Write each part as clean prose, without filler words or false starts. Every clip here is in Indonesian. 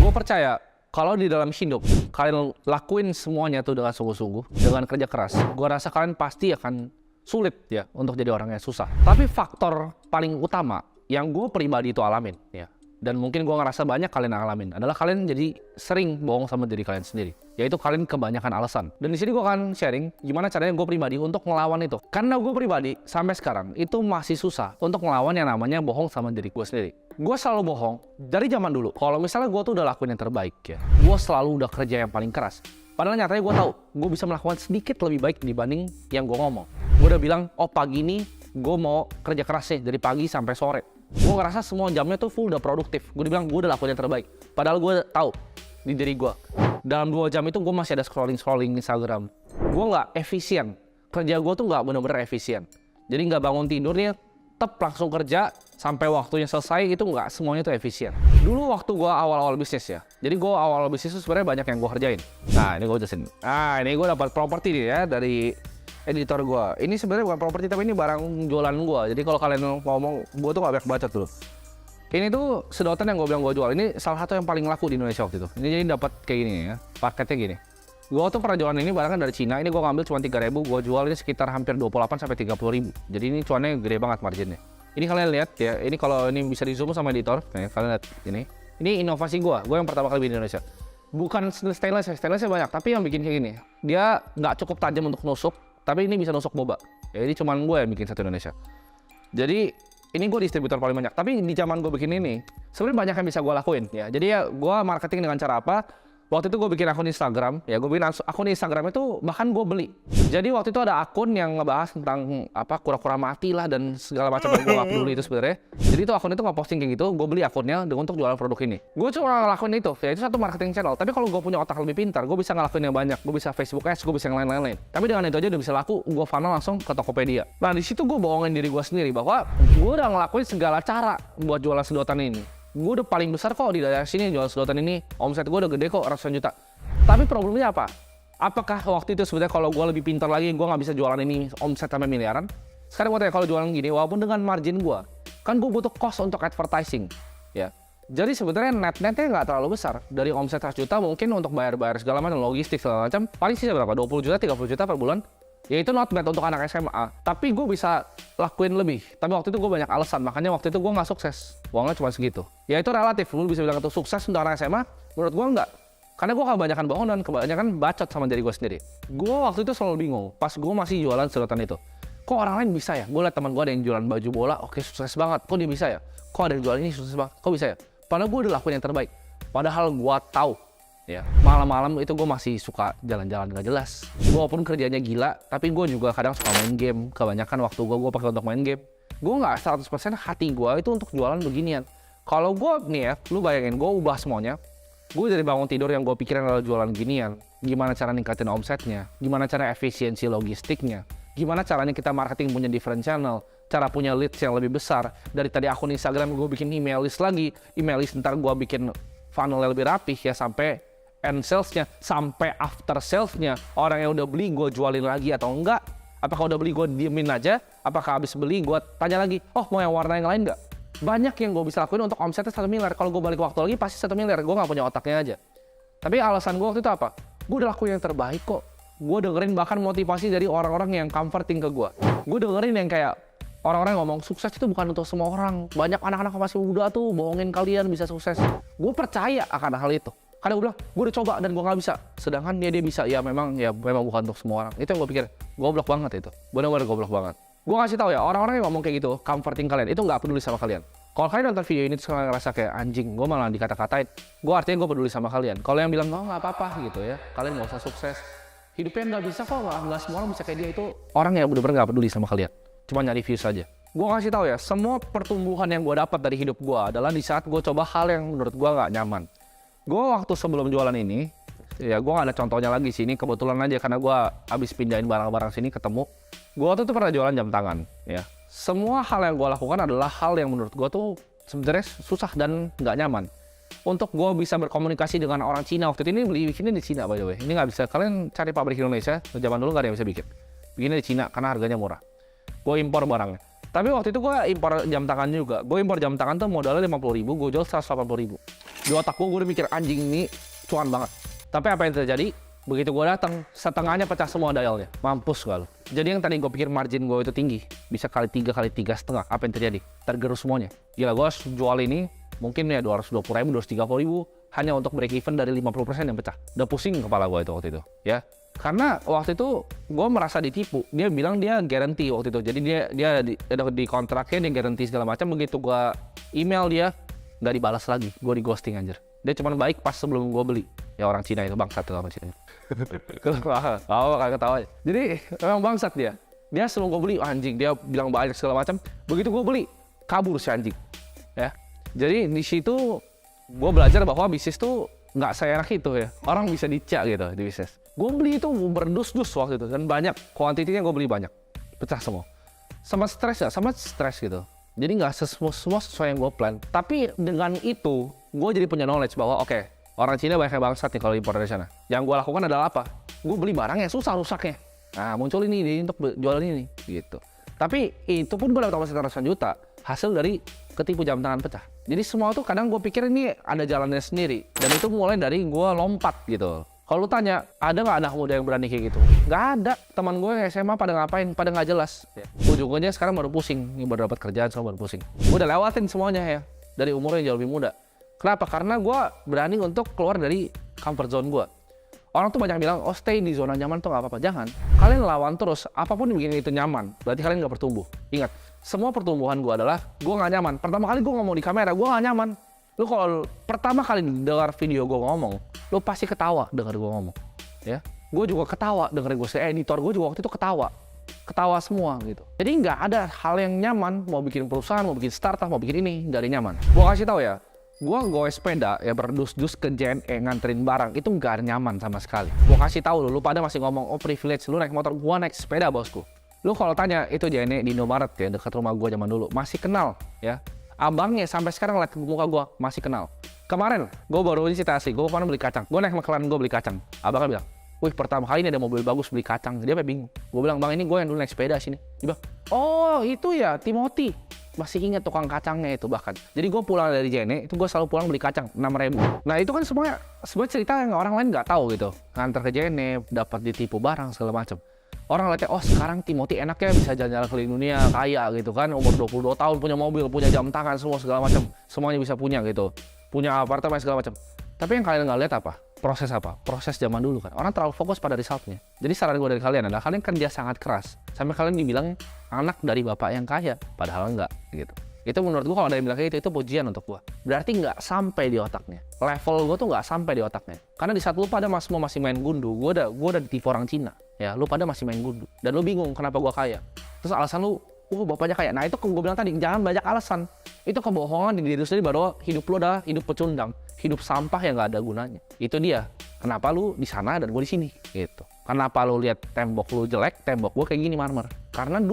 Gue percaya kalau di dalam hidup kalian lakuin semuanya tuh dengan sungguh-sungguh, dengan kerja keras, gue rasa kalian pasti akan sulit ya untuk jadi orang yang susah. Tapi faktor paling utama yang gue pribadi itu alamin ya, dan mungkin gue ngerasa banyak kalian alamin adalah kalian jadi sering bohong sama diri kalian sendiri. Yaitu kalian kebanyakan alasan. Dan di sini gue akan sharing gimana caranya gue pribadi untuk ngelawan itu. Karena gue pribadi sampai sekarang itu masih susah untuk ngelawan yang namanya bohong sama diri gue sendiri. Gue selalu bohong dari zaman dulu. Kalau misalnya gue tuh udah lakuin yang terbaik ya, gue selalu udah kerja yang paling keras. Padahal nyatanya gue tahu gue bisa melakukan sedikit lebih baik dibanding yang gue ngomong. Gue udah bilang, oh pagi ini gue mau kerja keras nih dari pagi sampai sore. Gue ngerasa semua jamnya tuh full udah produktif. Gue bilang gue udah lakuin yang terbaik. Padahal gue tahu di diri gue dalam 2 jam itu gue masih ada scrolling Instagram. Gue nggak efisien. Kerja gue tuh nggak bener-bener efisien. Jadi nggak bangun tidurnya, langsung kerja sampai waktunya selesai, itu nggak semuanya tuh efisien. Dulu waktu gue awal-awal bisnis ya. Jadi gue awal bisnis tuh sebenarnya banyak yang gue kerjain. Nah ini gue jelasin. Nah ini gue dapat properti nih ya dari editor gue. Ini sebenarnya bukan properti tapi ini barang jualan gue. Jadi kalau kalian ngomong, gue tuh nggak banyak baca tuh. Ini tuh sedotan yang gue bilang gue jual. Ini salah satu yang paling laku di Indonesia waktu itu. Ini jadi dapat kayak gini ya, paketnya gini. Gue tuh pernah jualan ini barang kan dari Cina. Ini gue ngambil cuma 3.000, gue jual ini sekitar hampir 28 sampai 30.000. Jadi ini cuannya gede banget marginnya. Ini kalian lihat ya. Ini kalau ini bisa di zoom sama editor. Nih, kalian lihat ini. Ini inovasi gue yang pertama kali di Indonesia. Bukan stainless banyak, tapi yang bikin kayak gini. Dia nggak cukup tajam untuk nusuk, tapi ini bisa nusuk boba. Ya, ini cuman gue yang bikin satu Indonesia. Jadi ini gue distributor paling banyak, tapi di zaman gue bikin ini sebenarnya banyak yang bisa gue lakuin ya. Jadi ya gue marketing dengan cara apa? Waktu itu gue bikin akun Instagram, ya gue bikin akun Instagram itu bahkan gue beli. Jadi waktu itu ada akun yang ngebahas tentang apa kura-kura mati lah dan segala macam yang gue gak peduli itu sebenarnya. Jadi itu akun itu nggak posting kayak gitu, gue beli akunnya untuk jualan produk ini. Gue cuma ngelakuin itu, ya itu satu marketing channel. Tapi kalau gue punya otak lebih pintar, gue bisa ngelakuin yang banyak. Gue bisa Facebook Ads, gue bisa yang lain-lain. Tapi dengan itu aja udah bisa laku, gue funnel langsung ke Tokopedia. Nah di situ gue bohongin diri gue sendiri bahwa gue udah ngelakuin segala cara buat jualan sedotan ini. Gue udah paling besar kok di daerah sini jual sedotan ini, omset gue udah gede kok, ratusan juta. Tapi problemnya apa? Apakah waktu itu sebenarnya kalau gue lebih pintar lagi, gue nggak bisa jualan ini omset sampai miliaran? Sekarang gue tanya, kalau jualan gini, walaupun dengan margin gue, kan gue butuh cost untuk advertising, ya. Jadi sebenarnya netnya nggak terlalu besar. Dari omset 100 juta mungkin untuk bayar segala macam, logistik segala macam, paling sisa berapa? 20 juta, 30 juta per bulan. Ya itu not bad untuk anak SMA, tapi gue bisa lakuin lebih. Tapi waktu itu gue banyak alasan, makanya waktu itu gue nggak sukses. Uangnya cuma segitu. Ya itu relatif, lu bisa bilang itu sukses untuk anak SMA, menurut gue nggak. Karena gue kebanyakan bohong dan kebanyakan bacot sama diri gue sendiri. Gue waktu itu selalu bingung, pas gue masih jualan sedotan itu. Kok orang lain bisa ya? Gue liat teman gue ada yang jualan baju bola, oke sukses banget. Kok dia bisa ya? Kok ada yang jualan ini sukses banget? Kok bisa ya? Padahal gue udah lakuin yang terbaik. Padahal gue tahu. Ya, malam-malam itu gue masih suka jalan-jalan gak jelas. Walaupun kerjanya gila, tapi gue juga kadang suka main game. Kebanyakan waktu gue pakai untuk main game. Gue nggak 100% hati gue itu untuk jualan beginian. Kalau gue nih ya, lu bayangin gue ubah semuanya. Gue dari bangun tidur yang gue pikirin adalah jualan ginian. Gimana cara ningkatin omsetnya? Gimana cara efisiensi logistiknya? Gimana caranya kita marketing punya different channel? Cara punya leads yang lebih besar. Dari tadi akun Instagram gue bikin email list lagi. Email list ntar gue bikin funnel yang lebih rapih ya sampai end salesnya, sampai after salesnya. Orang yang udah beli gue jualin lagi atau enggak. Apakah udah beli gue diemin aja? Apakah habis beli gue tanya lagi, oh mau yang warna yang lain enggak? Banyak yang gue bisa lakuin untuk omsetnya 1 miliar. Kalau gue balik waktu lagi pasti 1 miliar. Gue gak punya otaknya aja. Tapi alasan gue waktu itu apa? Gue udah lakuin yang terbaik kok. Gue dengerin bahkan motivasi dari orang-orang yang comforting ke gue. Gue dengerin yang kayak orang-orang yang ngomong sukses itu bukan untuk semua orang. Banyak anak-anak masih muda tuh bohongin kalian bisa sukses. Gue percaya akan hal itu. Karena gue bilang, gue udah coba dan gue gak bisa. Sedangkan dia bisa, ya memang bukan untuk semua orang. Itu yang gue pikir, goblok banget itu. Bener-bener goblok banget. Gue kasih tahu ya, orang-orang yang ngomong kayak gitu, comforting kalian, itu gak peduli sama kalian. Kalau kalian nonton video ini terus kalian ngerasa kayak anjing, gue malah dikata-katain, gue artinya gue peduli sama kalian. Kalau yang bilang, oh gak apa-apa gitu ya, kalian gak usah sukses. Hidupnya gak bisa kok, gak semua orang bisa kayak dia, itu orang yang bener-bener gak peduli sama kalian. Cuma nyari views aja. Gue kasih tahu ya, semua pertumbuhan yang gue dapat dari hidup gue adalah di saat gue coba hal yang menurut gue gak nyaman. Gue waktu sebelum jualan ini, ya gue gak ada contohnya lagi sini, kebetulan aja karena gue habis pindahin barang-barang sini ketemu. Gue waktu itu pernah jualan jam tangan, ya. Semua hal yang gue lakukan adalah hal yang menurut gue tuh sebenarnya susah dan gak nyaman. Untuk gue bisa berkomunikasi dengan orang Cina, waktu itu ini bikinnya di Cina by the way. Ini gak bisa, kalian cari pabrik Indonesia, zaman dulu gak ada yang bisa bikin. Bikinnya di Cina karena harganya murah. Gue impor barangnya. Tapi waktu itu gue impor jam tangan juga. Gue impor jam tangan tuh modalnya 50.000, gue jual 180.000. Di otak gue udah mikir anjing ini cuan banget. Tapi apa yang terjadi? Begitu gue datang, setengahnya pecah semua dialnya. Mampus gue. Jadi yang tadi gue pikir margin gue itu tinggi, bisa kali 3 kali 3,5. Apa yang terjadi? Tergerus semuanya. Gila, gue jual ini mungkin ya 220.000, 230.000 hanya untuk break even dari 50% yang pecah. Udah pusing kepala gue itu waktu itu, ya. Karena waktu itu gue merasa ditipu. Dia bilang dia guarantee waktu itu. Jadi dia di kontraknya dia guarantee segala macam. Begitu gue email dia nggak dibalas lagi. Gue di ghosting anjir. Dia cuma baik pas sebelum gue beli. Ya orang Cina itu bangsat tuh orang Cina. Kagak ketawa. Jadi memang bangsat dia. Dia sebelum gue beli anjing dia bilang banyak segala macam. Begitu gue beli kabur si anjing. Ya. Jadi di situ gue belajar bahwa bisnis tuh nggak seenak itu ya. Orang bisa dicak gitu di bisnis. Gue beli itu berdus-dus waktu itu dan banyak, kuantitinya gue beli banyak, pecah semua. Sama stres gitu. Jadi nggak semua sesuai yang gue plan. Tapi dengan itu, gue jadi punya knowledge bahwa oke, orang Cina banyak yang bangsat nih kalau impor dari sana. Yang gue lakukan adalah apa? Gue beli barang yang susah rusaknya. Nah muncul ini untuk jual ini gitu. Tapi itu pun gue dapat omset ratusan juta hasil dari ketipu jam tangan pecah. Jadi semua tuh kadang gue pikir ini ada jalannya sendiri. Dan itu mulai dari gue lompat gitu. Kalau lu tanya, ada nggak anak muda yang berani kayak gitu? Nggak ada. Teman gue yang SMA pada ngapain? Pada nggak jelas. Ya. Ujung-ujungnya sekarang baru pusing. Ini baru dapat kerjaan, sekarang baru pusing. Gue udah lewatin semuanya ya. Dari umur yang jauh lebih muda. Kenapa? Karena gue berani untuk keluar dari comfort zone gue. Orang tuh banyak bilang, oh stay di zona nyaman tuh nggak apa-apa. Jangan. Kalian lawan terus. Apapun yang bikin itu nyaman. Berarti kalian nggak bertumbuh. Ingat, semua pertumbuhan gue adalah gue nggak nyaman. Pertama kali gue ngomong di kamera, gue nggak nyaman. Lu kalau pertama kali dengar video gue ngomong, lu pasti ketawa dengar gue ngomong, ya. Gue juga ketawa dengerin gue, editor gue juga waktu itu ketawa semua gitu. Jadi nggak ada hal yang nyaman, mau bikin perusahaan, mau bikin startup, mau bikin ini, nggak ada nyaman. Gue kasih tahu ya, gue sepeda ya berdus-dus ke JNE nganterin barang, itu nggak ada nyaman sama sekali. Gue kasih tahu lu pada masih ngomong, oh privilege, lu naik motor, gue naik sepeda bosku. Lu kalau tanya, itu JNE di Indomaret ya, dekat rumah gue zaman dulu, masih kenal ya. Abangnya sampai sekarang liat muka gue masih kenal. Kemarin gue baru ini cerita asli, gue pernah beli kacang. Gue naik McLaren, gue beli kacang. Abangnya bilang, wih pertama kali ini ada mobil bagus beli kacang. Dia sampai bingung. Gue bilang, bang ini gue yang dulu naik sepeda sini. Dia bilang, oh itu ya Timothy. Masih ingat tukang kacangnya itu bahkan. Jadi gue pulang dari JNE, itu gue selalu pulang beli kacang 6.000. Nah itu kan semuanya cerita yang orang lain nggak tahu gitu. Nganter ke JNE, dapat ditipu barang segala macam. Orang lihatnya, oh sekarang Timothy enaknya bisa jalan-jalan keliling dunia, kaya gitu kan, umur 22 tahun, punya mobil, punya jam tangan, semua segala macam, semuanya bisa punya gitu, punya apartemen segala macam. Tapi yang kalian nggak lihat apa? Proses zaman dulu kan. Orang terlalu fokus pada resultnya. Jadi saran gue dari kalian adalah kalian kerja sangat keras, sampai kalian dibilang anak dari bapak yang kaya, padahal enggak gitu. Itu menurut gue kalau ada yang bilang kayak itu pujian untuk gue. Berarti nggak sampai di otaknya. Level gue tuh nggak sampai di otaknya. Karena di saat lu pada semua masih main gundu, gue udah ditipu orang Cina. Ya, lu pada masih main gundu. Dan lu bingung kenapa gue kaya. Terus alasan lu, bapaknya kaya. Nah itu gue bilang tadi, jangan banyak alasan. Itu kebohongan di diri lu sendiri bahwa hidup lu adalah hidup pecundang. Hidup sampah yang nggak ada gunanya. Itu dia. Kenapa lu di sana dan gue di sini? Gitu. Kenapa lu lihat tembok lu jelek, tembok gue kayak gini marmer? Karena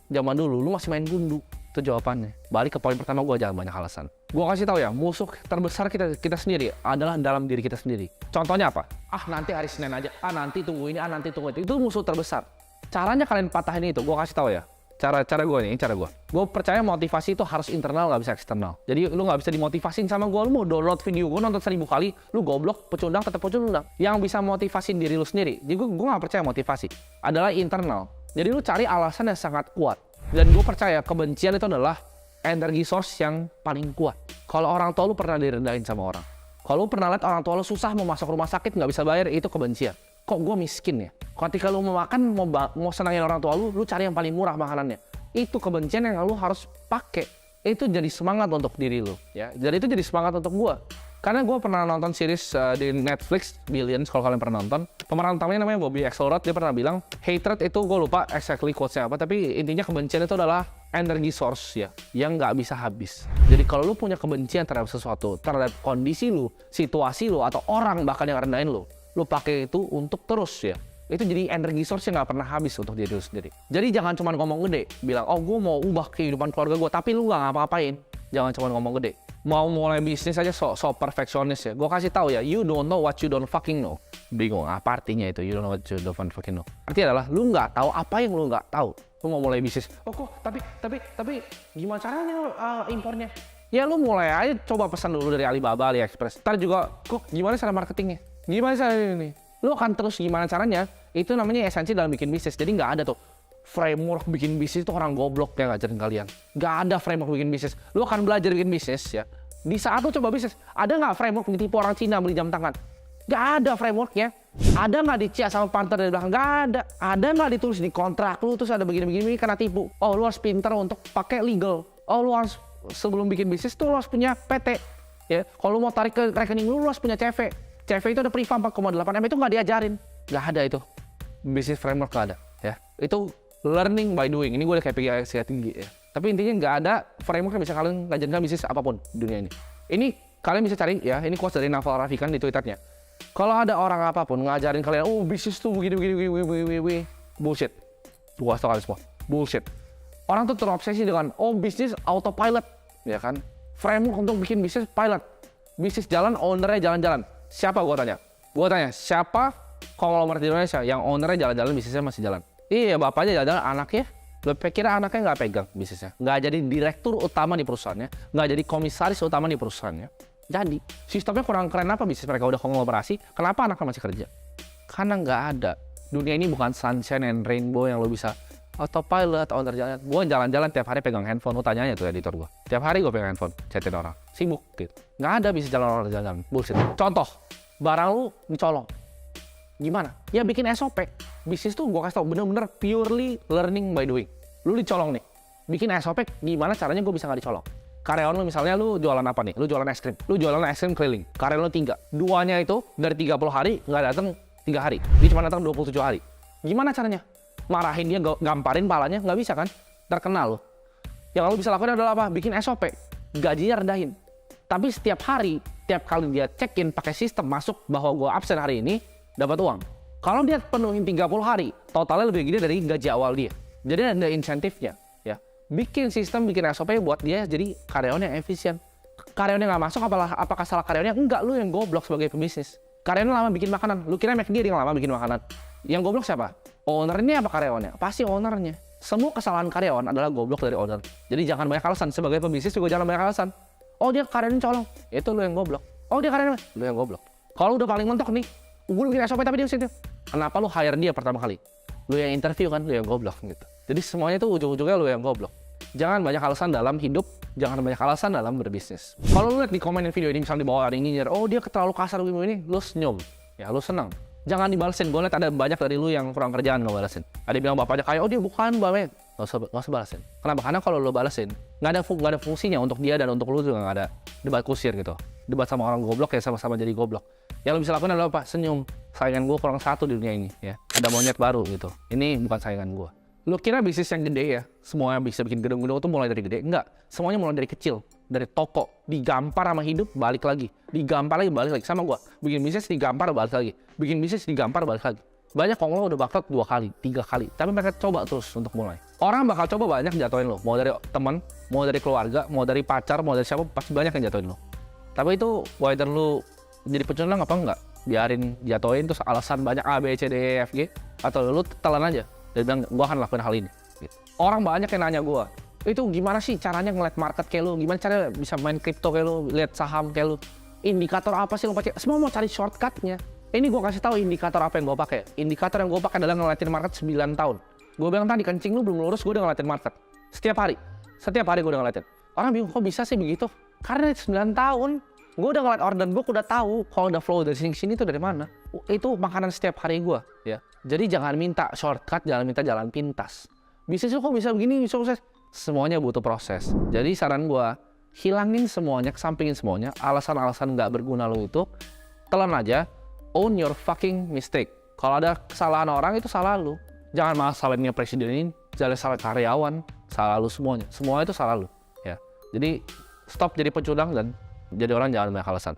zaman dulu, lu masih main gundu. Itu jawabannya. Balik ke poin pertama gue, jangan banyak alasan. Gue kasih tahu ya, musuh terbesar kita sendiri adalah dalam diri kita sendiri. Contohnya apa? Nanti hari Senin aja. Nanti tunggu ini, nanti tunggu itu. Itu musuh terbesar. Caranya kalian patahin itu. Gue kasih tahu ya. Cara gue nih, cara gue. Gue percaya motivasi itu harus internal, nggak bisa eksternal. Jadi lu nggak bisa dimotivasin sama gue. Lu mau download video gue nonton 1000 kali, lu goblok, pecundang, tetap pecundang. Yang bisa motivasin diri lu sendiri. Jadi gue nggak percaya motivasi. Adalah internal. Jadi lu cari alasan yang sangat kuat. Dan gue percaya kebencian itu adalah energi source yang paling kuat. Kalau orang tua lu pernah direndahin sama orang. Kalau lu pernah lihat orang tua lu susah mau masuk rumah sakit nggak bisa bayar, itu kebencian. Kok gue miskin ya? Ketika lu mau makan, mau senangin orang tua lu cari yang paling murah makanannya. Itu kebencian yang lu harus pakai. Itu jadi semangat untuk diri lu. Ya. Jadi itu jadi semangat untuk gue. Karena gue pernah nonton series di Netflix, Billions, kalau kalian pernah nonton. Pemeran utamanya namanya Bobby Axelrod, dia pernah bilang, hatred itu gue lupa exactly quotes-nya apa, tapi intinya kebencian itu adalah energy source ya, yang nggak bisa habis. Jadi kalau lu punya kebencian terhadap sesuatu, terhadap kondisi lu, situasi lu, atau orang bahkan yang rendahin lu pakai itu untuk terus ya. Itu jadi energi source yang nggak pernah habis untuk diri lu sendiri. Jadi jangan cuma ngomong gede, bilang, oh gue mau ubah kehidupan keluarga gue, tapi lu nggak ngapa-ngapain. Jangan cuma ngomong gede. Mau mulai bisnis aja so perfeksionis ya. Gue kasih tahu ya, you don't know what you don't fucking know. Bingung apa artinya itu? You don't know what you don't fucking know. Artinya adalah lu nggak tahu apa yang lu nggak tahu. Lu mau mulai bisnis. Oh kok tapi gimana caranya impornya? Ya lu mulai aja, coba pesan dulu dari Alibaba, AliExpress. Ntar juga kok gimana cara marketingnya? Gimana cara ini? Lu akan terus gimana caranya? Itu namanya esensi dalam bikin bisnis. Jadi nggak ada tuh framework bikin bisnis itu orang goblok yang ngajarin kalian. Nggak ada framework bikin bisnis. Lu akan belajar bikin bisnis ya. Di saat lu coba bisnis, ada nggak framework tipu orang Cina beli jam tangan? Nggak ada frameworknya. Ada nggak dicia sama partner dari belakang? Nggak ada. Ada nggak ditulis di kontrak lu terus ada begini-begini kena tipu? Oh lu harus pintar untuk pakai legal. Oh lu harus sebelum bikin bisnis tuh lu harus punya PT. Ya, kalau lu mau tarik ke rekening lu harus punya CV. CV itu ada Priva 4,8 M, itu nggak diajarin. Nggak ada itu. Bisnis framework nggak ada. Ya, itu learning by doing. Ini gue udah kayak PGI tinggi ya. Tapi intinya nggak ada framework yang bisa kalian ngajarin bisnis apapun di dunia ini. Ini kalian bisa cari ya. Ini quotes dari Naval Ravikant di Twitternya. Kalau ada orang apapun ngajarin kalian, oh bisnis tuh begini, bullshit. Gua kasih tau kalian semua, bullshit. Orang tuh terobsesi dengan, oh bisnis autopilot, ya kan? Framework untuk bikin bisnis pilot. Bisnis jalan, ownernya jalan-jalan. Siapa gua tanya? Gua tanya, siapa konglomerat di Indonesia yang ownernya jalan-jalan, bisnisnya masih jalan? Iya, bapaknya jalan-jalan, anaknya? Lo kira anaknya nggak pegang bisnisnya? Nggak jadi direktur utama di perusahaannya? Nggak jadi komisaris utama di perusahaannya? Jadi, sistemnya kurang keren apa bisnis mereka udah konglomerasi? Kenapa anaknya masih kerja? Karena nggak ada. Dunia ini bukan sunshine and rainbow yang lo bisa autopilot, owner jalan. Gue jalan-jalan tiap hari pegang handphone, lo tanya aja tuh editor gue. Tiap hari gue pegang handphone, chatin orang. Sibuk gitu. Nggak ada bisnis jalan-jalan. Bullshit. Contoh, barang lu dicolong. Gimana? Ya bikin SOP. Bisnis tuh gue kasih tau bener-bener purely learning by doing. Lu dicolong nih. Bikin SOP, gimana caranya gue bisa nggak dicolong? Karyawan lu misalnya lu jualan apa nih? Lu jualan es krim. Lu jualan es krim keliling. Karyawan lu 3. Duanya itu dari 30 hari nggak datang 3 hari. Dia cuma datang 27 hari. Gimana caranya? Marahin dia, gamparin palanya, nggak bisa kan? Terkenal lo. Yang lu bisa lakukan adalah apa? Bikin SOP. Gajinya rendahin. Tapi setiap hari, tiap kali dia check-in pakai sistem masuk bahwa gue absen hari ini, dapat uang. Kalau dia penuhin 30 hari, totalnya lebih gede dari gaji awal dia. Jadi ada insentifnya. Ya. Bikin sistem, bikin SOP buat dia jadi karyawan yang efisien. Karyawannya nggak masuk, apakah salah karyawannya? Enggak, lu yang goblok sebagai pebisnis. Karyawannya lama bikin makanan. Lu kira McD yang lama bikin makanan. Yang goblok siapa? Ownernya apa karyawannya? Pasti ownernya. Semua kesalahan karyawan adalah goblok dari owner. Jadi jangan banyak alasan. Sebagai pebisnis juga jangan banyak alasan. Oh dia karyawannya colong. Itu lu yang goblok. Oh dia karyawannya. Lu yang goblok. Kalau udah paling mentok nih. Gue bikin SOP tapi dia situ. Kenapa lu hire dia pertama kali? Lu yang interview kan, lu yang goblok gitu. Jadi semuanya itu ujung-ujungnya lu yang goblok. Jangan banyak alasan dalam hidup, jangan banyak alasan dalam berbisnis. Kalau lu lihat di komen video ini misalnya di bawah ada yang nyinyir, oh dia terlalu kasar begini, lu senyum. Ya lu senang. Jangan dibalesin. Gue lihat ada banyak dari lu yang kurang kerjaan ngebalesin. Ada yang bilang bapaknya kayak, oh dia bukan bapak. Nggak usah balesin. Kenapa? Karena kalau lu balesin, nggak ada fungsinya untuk dia dan untuk lu juga nggak ada debat kusir gitu. Debat sama orang goblok ya sama-sama jadi goblok. Yang lu bisa lakukan adalah apa? Senyum. Saingan gue kurang satu di dunia ini ya. Ada monyet baru gitu. Ini bukan saingan gue. Lu kira bisnis yang gede ya? Semuanya bisa bikin gedung-gedung itu mulai dari gede? Enggak. Semuanya mulai dari kecil. Dari toko. Digampar sama hidup, balik lagi. Digampar lagi, balik lagi. Sama gua. Bikin bisnis digampar, balik lagi. Bikin bisnis digampar, balik lagi. Banyak konglo udah bangkrut 2 kali, 3 kali. Tapi mereka coba terus untuk mulai. Orang bakal coba banyak jatuhin lo. Mau dari teman, mau dari keluarga, mau dari pacar, mau dari siapa, pasti banyak yang jatuhin lo. Tapi itu whether lu jadi pecundang apa enggak? Biarin jatuhin terus alasan banyak A, B, C, D, E, F, G. Atau lu telan aja. Dan bilang, gue akan lakuin hal ini. Gitu. Orang banyak yang nanya gue, itu gimana sih caranya ngeliat market kayak lu? Gimana caranya bisa main kripto kayak lu, lihat saham kayak lu? Indikator apa sih lu pakai? Semua mau cari shortcutnya. Ini gue kasih tahu indikator apa yang gue pakai. Indikator yang gue pakai adalah ngeliatin market 9 tahun. Gue bilang tadi kencing lu belum lurus, gue udah ngeliatin market. Setiap hari gue udah ngeliatin. Orang bingung, kok bisa sih begitu? Karena 9 tahun, gue udah ngeliat order book, udah tahu kalau udah flow dari sini itu dari mana. Itu makanan setiap hari gue, ya. Jadi jangan minta shortcut, jangan minta jalan pintas. Bisnis kok bisa begini, bisa sukses? Semuanya butuh proses. Jadi saran gue, hilangin semuanya, kesampingin semuanya. Alasan-alasan nggak berguna lo itu, telan aja. Own your fucking mistake. Kalau ada kesalahan orang itu salah lu. Jangan malah salahnya presiden, jangan salah karyawan, salah lu semuanya. Semua itu salah lu, ya. Jadi stop jadi pecundang dan jadi orang jangan banyak alasan.